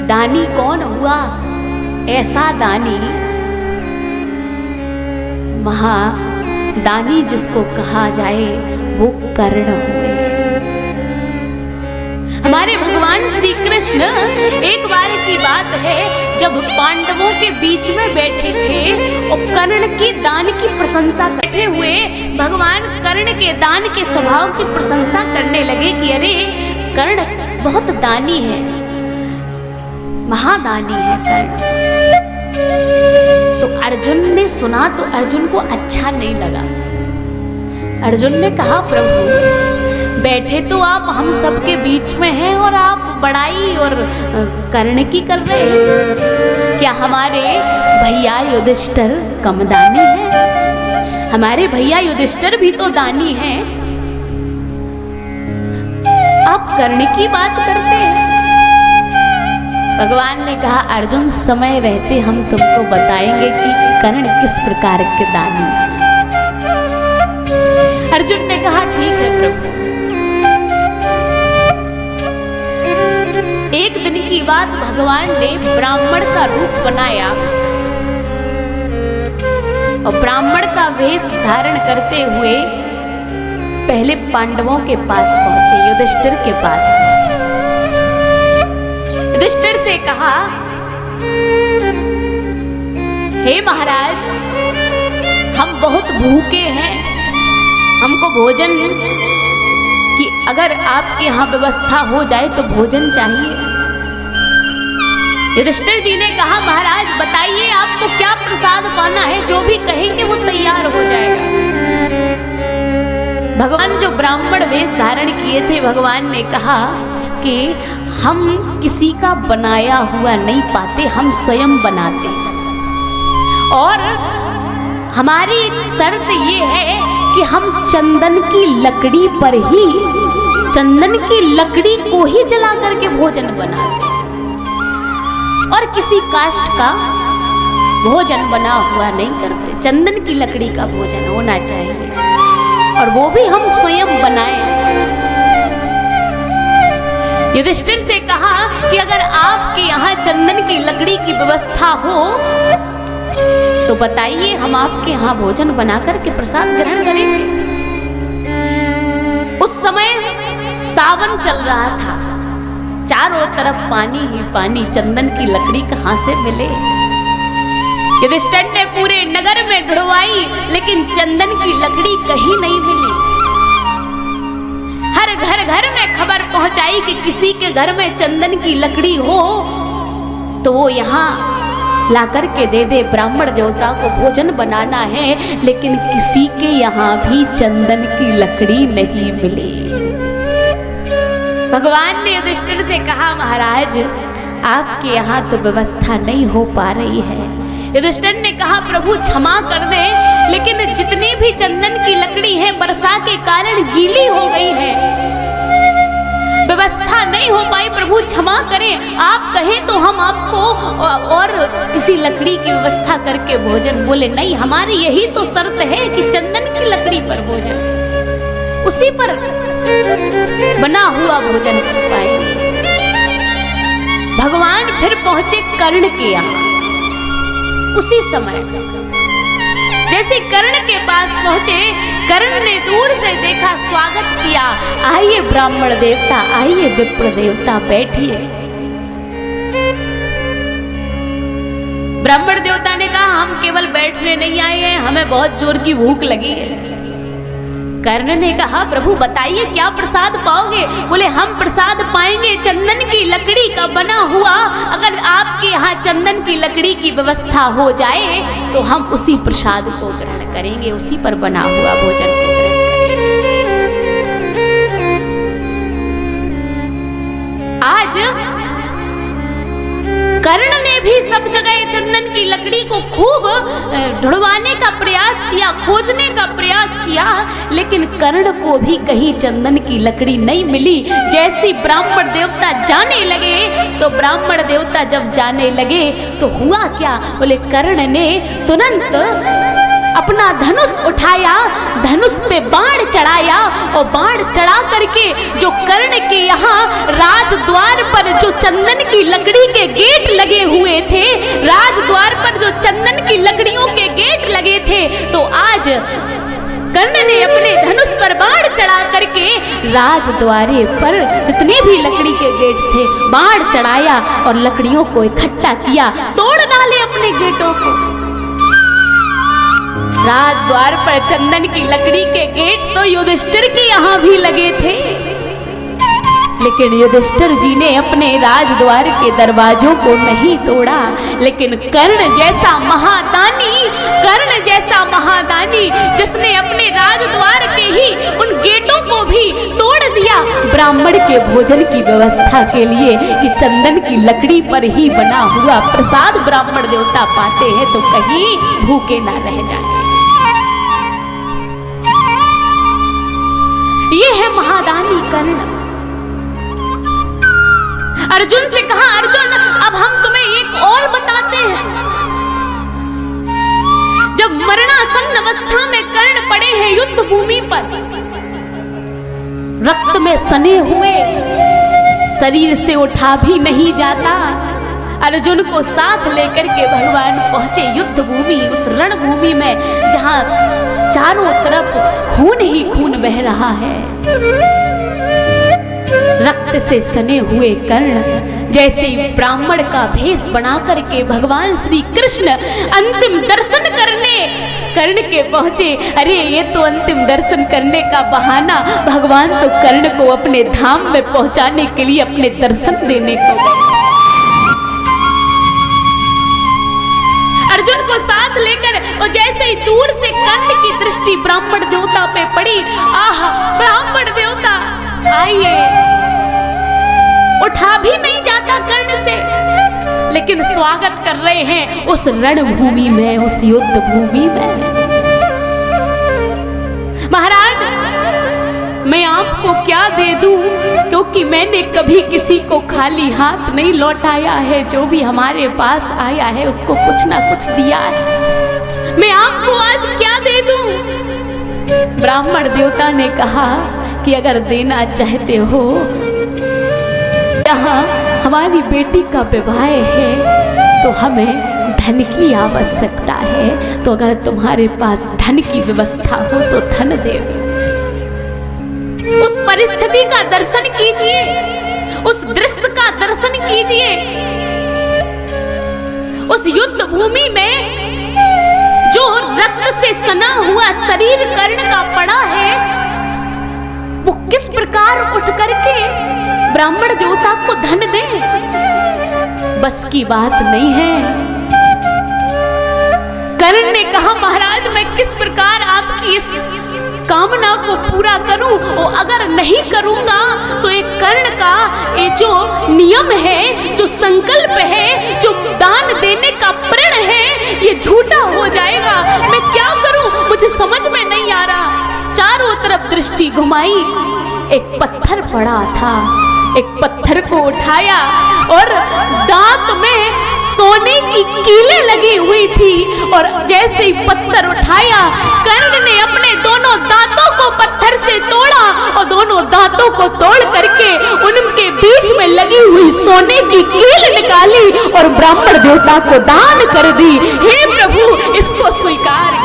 दानी कौन हुआ? ऐसा दानी, महादानी जिसको कहा जाए वो कर्ण हुए। हमारे भगवान श्री कृष्ण, एक बार की बात है जब पांडवों के बीच में बैठे थे और कर्ण के दान की प्रशंसा करते हुए भगवान कर्ण के दान के स्वभाव की प्रशंसा करने लगे कि अरे कर्ण बहुत दानी है, महादानी है कर्ण। तो अर्जुन ने सुना तो अर्जुन को अच्छा नहीं लगा। अर्जुन ने कहा प्रभु बैठे तो आप हम सबके बीच में हैं और आप बड़ाई और कर्ण की कर रहे हैं। क्या हमारे भैया युधिष्ठिर कम दानी है? हमारे भैया युधिष्ठिर भी तो दानी हैं, आप कर्ण की बात करते हैं। भगवान ने कहा अर्जुन समय रहते हम तुमको बताएंगे कि कर्ण किस प्रकार के दानी हैं। अर्जुन ने कहा ठीक है प्रभु। एक दिन की बात, भगवान ने ब्राह्मण का रूप बनाया और ब्राह्मण का वेश धारण करते हुए पहले पांडवों के पास पहुंचे, युधिष्ठिर के पास पहुंचे। युधिष्ठिर से कहा हे महाराज हम बहुत भूखे हैं, हमको भोजन कि अगर आपके यहाँ व्यवस्था हो जाए तो भोजन चाहिए। युधिष्ठिर जी ने कहा महाराज बताइए आपको क्या प्रसाद पाना है, जो भी कहेंगे वो तैयार हो जाएगा। भगवान जो ब्राह्मण वेश धारण किए थे, भगवान ने कहा कि हम किसी का बनाया हुआ नहीं पाते, हम स्वयं बनाते और हमारी शर्त ये है कि हम चंदन की लकड़ी पर ही, चंदन की लकड़ी को ही जला करके भोजन बनाते और किसी काष्ठ का भोजन बना हुआ नहीं करते। चंदन की लकड़ी का भोजन होना चाहिए और वो भी हम स्वयं बनाएं। युधिष्ठिर से कहा कि अगर आपके यहाँ चंदन की लकड़ी की व्यवस्था हो तो बताइए, हम आपके यहाँ भोजन बनाकर के प्रसाद ग्रहण करेंगे। उस समय सावन चल रहा था, चारों तरफ पानी ही पानी, चंदन की लकड़ी कहाँ से मिले? युधिष्ठिर ने पूरे नगर में ढूंढवाई लेकिन चंदन की लकड़ी कहीं नहीं मिली। हर घर में खबर पहुंचाई कि किसी के घर में चंदन की लकड़ी हो तो वो यहाँ ला करके दे दे, ब्राह्मण देवता को भोजन बनाना है। लेकिन किसी के यहाँ भी चंदन की लकड़ी नहीं मिली। भगवान ने युधिष्ठिर से कहा महाराज आपके यहाँ तो व्यवस्था नहीं हो पा रही है। युधिष्ठिर ने कहा प्रभु क्षमा कर दे, लेकिन जितनी भी चंदन की लकड़ी है वर्षा के कारण गीली हो गई है, व्यवस्था नहीं हो पाई, प्रभु क्षमा करें। आप कहें तो हम आपको और किसी लकड़ी की व्यवस्था करके भोजन। बोले नहीं, हमारी यही तो शर्त है कि चंदन की लकड़ी पर भोजन, उसी पर बना हुआ भोजन कर पाएंगे। भगवान फिर पहुंचे कर्ण के यहाँ। उसी समय जैसे कर्ण के पास पहुंचे, कर्ण ने दूर से देखा, स्वागत किया, आइए ब्राह्मण देवता, आइए विप्र देवता, बैठिए। ब्राह्मण देवता ने कहा हम केवल बैठने नहीं आए हैं, हमें बहुत जोर की भूख लगी है। कर्ण ने कहा प्रभु बताइए क्या प्रसाद पाओगे? बोले हम प्रसाद पाएंगे चंदन की लकड़ी का बना हुआ। अगर आपके यहाँ चंदन की लकड़ी की व्यवस्था हो जाए तो हम उसी प्रसाद को ग्रहण करेंगे, उसी पर बना हुआ भोजन को ग्रहण करेंगे। आज कर्ण ने भी सब जगह चंदन की लकड़ी को खूब ढूंढवाने का प्रयास किया, खोजने का प्रयास किया, लेकिन कर्ण को भी कहीं चंदन की लकड़ी नहीं मिली। जैसी ब्राह्मण देवता जाने लगे तो ब्राह्मण देवता जब जाने लगे तो हुआ क्या? बोले कर्ण ने तुरंत अपना धनुष उठाया, धनुष पे बाण चढ़ाया और बाण चढ़ा करके जो कर्ण के यहाँ राजद्वार पर जो चंदन की लकड़ी के गेट लगे हुए थे, राजद्वार पर जो चंदन की लकड़ियों के गेट लगे थे, तो आज कर्ण ने अपने धनुष पर बाण चढ़ा करके राजद्वारे पर जितने भी लकड़ी के गेट थे बाण चढ़ाया और लकड़ियों को इकट्ठा किया, तोड़ डाले अपने गेटों को। राजद्वार पर चंदन की लकड़ी के गेट तो युधिष्ठिर के यहाँ भी लगे थे, लेकिन युधिष्ठिर जी ने अपने राजद्वार के दरवाजों को नहीं तोड़ा। लेकिन कर्ण जैसा महादानी जिसने अपने राजद्वार के ही उन गेटों को भी तोड़ दिया, ब्राह्मण के भोजन की व्यवस्था के लिए कि चंदन की लकड़ी पर ही बना हुआ प्रसाद ब्राह्मण देवता पाते हैं तो कहीं भूखे ना रह जाए। ये है महादानी कर्ण। अर्जुन से कहा, अर्जुन अब हम तुम्हें एक और बताते हैं। जब मरणासन्न अवस्था में कर्ण पड़े हैं युद्ध भूमि पर, रक्त में सने हुए, शरीर से उठा भी नहीं जाता, अर्जुन को साथ लेकर के भगवान पहुंचे युद्ध भूमि, उस रणभूमि में जहां चारों तरफ खून ही खून बह रहा है। रक्त से सने हुए कर्ण जैसे ब्राह्मण का भेष बना करके भगवान श्री कृष्ण अंतिम दर्शन करने कर्ण के पहुंचे। अरे ये तो अंतिम दर्शन करने का बहाना, भगवान तो कर्ण को अपने धाम में पहुंचाने के लिए अपने दर्शन देने को गए। अर्जुन को साथ लेकर और जैसे ही दूर से कर्ण की दृष्टि ब्राह्मण देवता पे पड़ी, आह ब्राह्मण देवता आइए। उठा भी नहीं जाता कर्ण से, लेकिन स्वागत कर रहे हैं उस रणभूमि में, उस युद्ध भूमि में। महाराज मैं आपको क्या दे दूं, क्योंकि मैंने कभी किसी को खाली हाथ नहीं लौटाया है। जो भी हमारे पास आया है उसको कुछ ना कुछ दिया है। मैं आपको आज क्या दे दूं? ब्राह्मण देवता ने कहा कि अगर देना चाहते हो, यहाँ हमारी बेटी का विवाह है तो हमें धन की आवश्यकता है, तो अगर तुम्हारे पास धन की व्यवस्था हो तो धन दे दो। उस परिस्थिति का दर्शन कीजिए, उस दृश्य का दर्शन कीजिए। उस युद्ध भूमि में जो रक्त से सना हुआ शरीर कर्ण का पड़ा है, वो किस प्रकार उठ करके ब्राह्मण देवता को धन दे, बस की बात नहीं है। कर्ण ने कहा महाराज मैं किस प्रकार आपकी इस कामना को पूरा करूं, और अगर नहीं करूंगा तो एक कर्ण का ये जो नियम है, जो संकल्प है, जो दान देने का प्रण है, ये झूठा हो जाएगा। मैं क्या करूं, मुझे समझ में नहीं आ रहा। चारों तरफ दृष्टि घुमाई, एक पत्थर पड़ा था, एक पत्थर को उठाया और दांत में सोने की कीलें लगी हुई थी, और जैसे ही पत्थर उठाया कर्ण ने अपने दोनों दांतों को पत्थर से तोड़ा और दोनों दांतों को तोड़ करके उनके बीच में लगी हुई सोने की कील निकाली और ब्राह्मण देवता को दान कर दी। हे प्रभु इसको स्वीकार